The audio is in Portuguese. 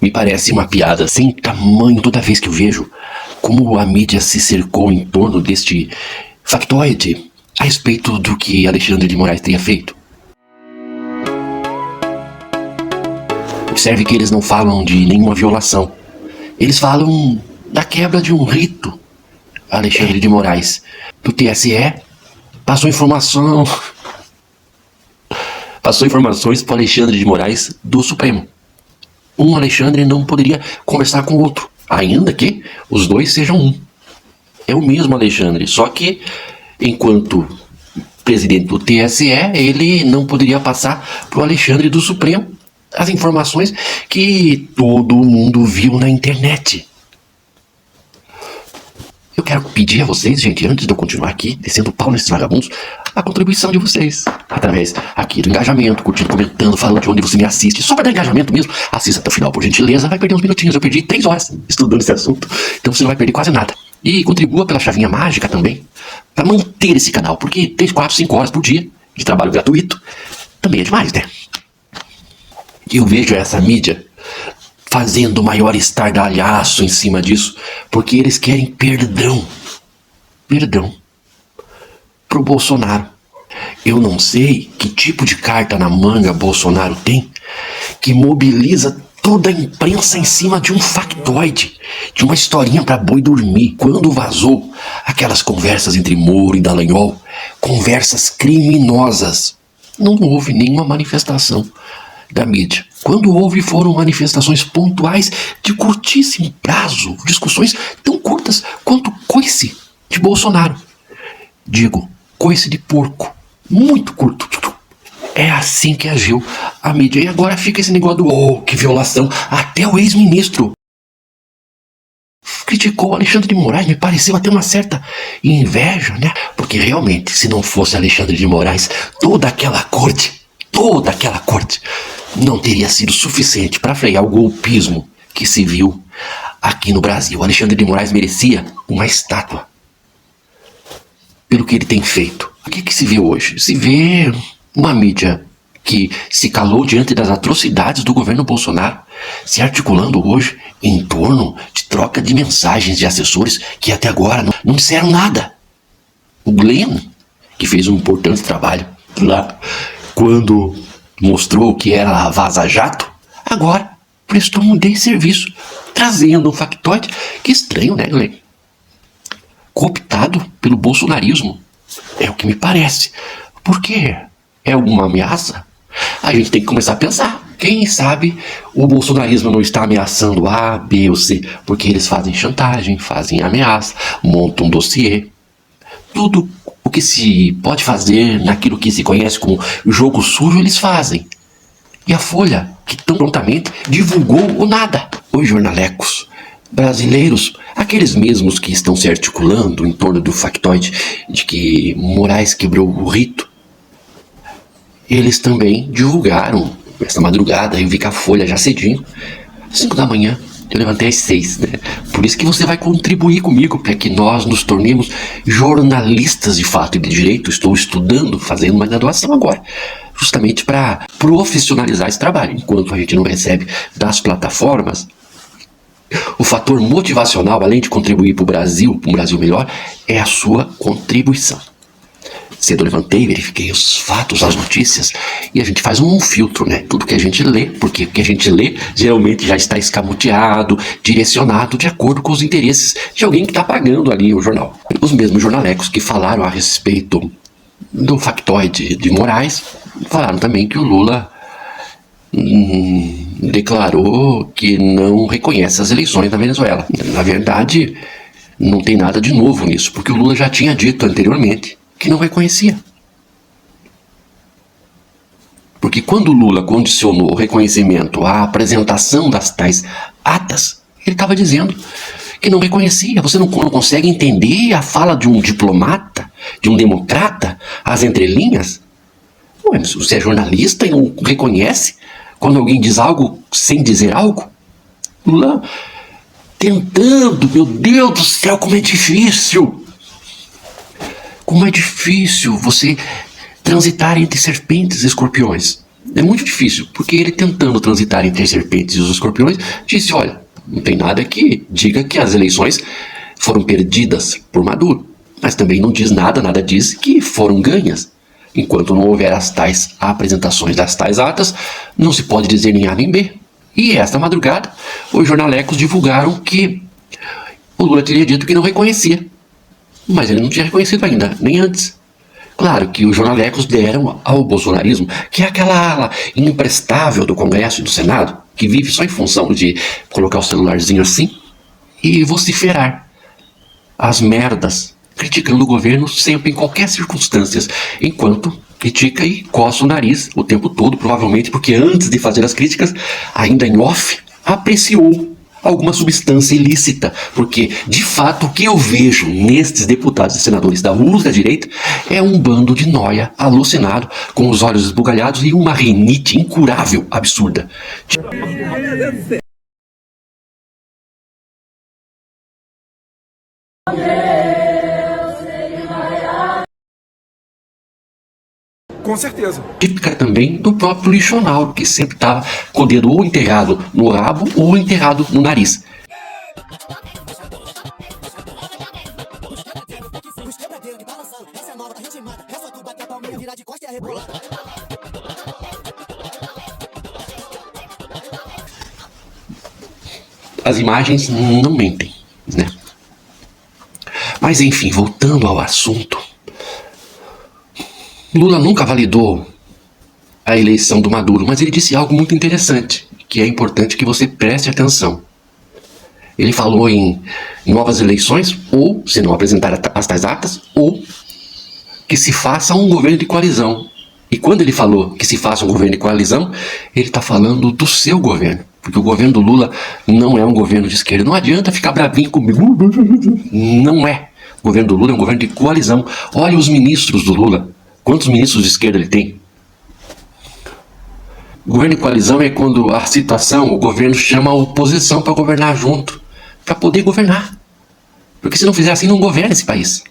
Me parece uma piada sem tamanho toda vez que eu vejo como a mídia se cercou em torno deste factoide a respeito do que Alexandre de Moraes teria feito. Observe que eles não falam de nenhuma violação. Eles falam da quebra de um rito. Alexandre de Moraes, do TSE, passou informações para Alexandre de Moraes do Supremo. Um Alexandre não poderia conversar com o outro, ainda que os dois sejam um. É o mesmo Alexandre, só que, enquanto presidente do TSE, ele não poderia passar para o Alexandre do Supremo as informações que todo mundo viu na internet. Eu quero pedir a vocês, gente, antes de eu continuar aqui, descendo o pau nesses vagabundos, a contribuição de vocês. Através aqui do engajamento, curtindo, comentando, falando de onde você me assiste. Só para dar engajamento mesmo. Assista até o final, por gentileza. Vai perder uns minutinhos. Eu perdi 3 horas estudando esse assunto. Então você não vai perder quase nada. E contribua pela chavinha mágica também, para manter esse canal. Porque 3, 4, 5 horas por dia de trabalho gratuito também é demais, né? Eu vejo essa mídia fazendo maior estardalhaço em cima disso, porque eles querem perdão pro Bolsonaro. Eu não sei que tipo de carta na manga Bolsonaro tem que mobiliza toda a imprensa em cima de um factoide, de uma historinha para boi dormir. Quando vazou aquelas conversas entre Moro e Dallagnol, conversas criminosas, não houve nenhuma manifestação da mídia. Quando houve, foram manifestações pontuais de curtíssimo prazo, discussões tão curtas quanto coice de Bolsonaro. Digo, coice de porco, muito curto. É assim que agiu a mídia. E agora fica esse negócio do que violação. Até o ex-ministro criticou Alexandre de Moraes, me pareceu até uma certa inveja, né? Porque realmente, se não fosse Alexandre de Moraes, toda aquela corte não teria sido suficiente para frear o golpismo que se viu aqui no Brasil. Alexandre de Moraes merecia uma estátua pelo que ele tem feito. O que se vê hoje? Se vê uma mídia que se calou diante das atrocidades do governo Bolsonaro, se articulando hoje em torno de troca de mensagens de assessores que até agora não disseram nada. O Glenn, que fez um importante trabalho lá quando mostrou que era a Vaza Jato, agora prestou um desserviço, trazendo um factoide. Que estranho, né, Glenn? Cooptado pelo bolsonarismo. É o que me parece. Por quê? É alguma ameaça? A gente tem que começar a pensar. Quem sabe o bolsonarismo não está ameaçando A, B ou C, porque eles fazem chantagem, fazem ameaça, montam um dossiê. Tudo o que se pode fazer naquilo que se conhece como jogo sujo, eles fazem. E a Folha, que tão prontamente divulgou o nada. Os jornalecos brasileiros, aqueles mesmos que estão se articulando em torno do factoide de que Moraes quebrou o rito, eles também divulgaram essa madrugada. Eu vi que a Folha já cedinho, 5 da manhã, eu levantei às 6, né? Por isso que você vai contribuir comigo para que nós nos tornemos jornalistas de fato e de direito. Estou estudando, fazendo uma graduação agora, justamente para profissionalizar esse trabalho. Enquanto a gente não recebe das plataformas, o fator motivacional, além de contribuir para um Brasil melhor, é a sua contribuição. Cedo eu levantei, verifiquei os fatos, as notícias, e a gente faz um filtro, né? Tudo que a gente lê, porque o que a gente lê geralmente já está escamoteado, direcionado de acordo com os interesses de alguém que está pagando ali o jornal. Os mesmos jornalecos que falaram a respeito do factoide de Moraes, falaram também que o Lula declarou que não reconhece as eleições na Venezuela. Na verdade, não tem nada de novo nisso, porque o Lula já tinha dito anteriormente que não reconhecia. Porque quando o Lula condicionou o reconhecimento à apresentação das tais atas, ele estava dizendo que não reconhecia. Você não consegue entender a fala de um diplomata, de um democrata, as entrelinhas? Ué, se você é jornalista e não reconhece quando alguém diz algo sem dizer algo? Lula tentando, meu Deus do céu, como é difícil! Como é difícil você transitar entre serpentes e escorpiões. É muito difícil, porque ele, tentando transitar entre as serpentes e os escorpiões, disse: olha, não tem nada que diga que as eleições foram perdidas por Maduro, mas também não diz nada, nada diz que foram ganhas. Enquanto não houver as tais apresentações das tais atas, não se pode dizer nem A nem B. E esta madrugada, os jornalecos divulgaram que o Lula teria dito que não reconhecia, mas ele não tinha reconhecido ainda, nem antes. Claro que os jornalecos deram ao bolsonarismo, que é aquela ala imprestável do Congresso e do Senado, que vive só em função de colocar o celularzinho assim e vociferar as merdas, criticando o governo sempre, em qualquer circunstância, enquanto critica e coça o nariz o tempo todo, provavelmente porque antes de fazer as críticas, ainda em off, apreciou alguma substância ilícita, porque, de fato, o que eu vejo nestes deputados e senadores da ultradireita é um bando de nóia alucinado, com os olhos esbugalhados e uma rinite incurável, absurda. Com certeza. Típica também do próprio lixonal, que sempre estava com o dedo ou enterrado no rabo ou enterrado no nariz. As imagens não mentem, né? Mas enfim, voltando ao assunto, Lula nunca validou a eleição do Maduro, mas ele disse algo muito interessante, que é importante que você preste atenção. Ele falou em novas eleições, ou, se não apresentar as tais atas, ou que se faça um governo de coalizão. E quando ele falou que se faça um governo de coalizão, ele está falando do seu governo. Porque o governo do Lula não é um governo de esquerda. Não adianta ficar bravinho comigo. Não é. O governo do Lula é um governo de coalizão. Olha os ministros do Lula. Quantos ministros de esquerda ele tem? O governo de coalizão é quando a situação, o governo chama a oposição para governar junto. Para poder governar. Porque se não fizer assim, não governa esse país.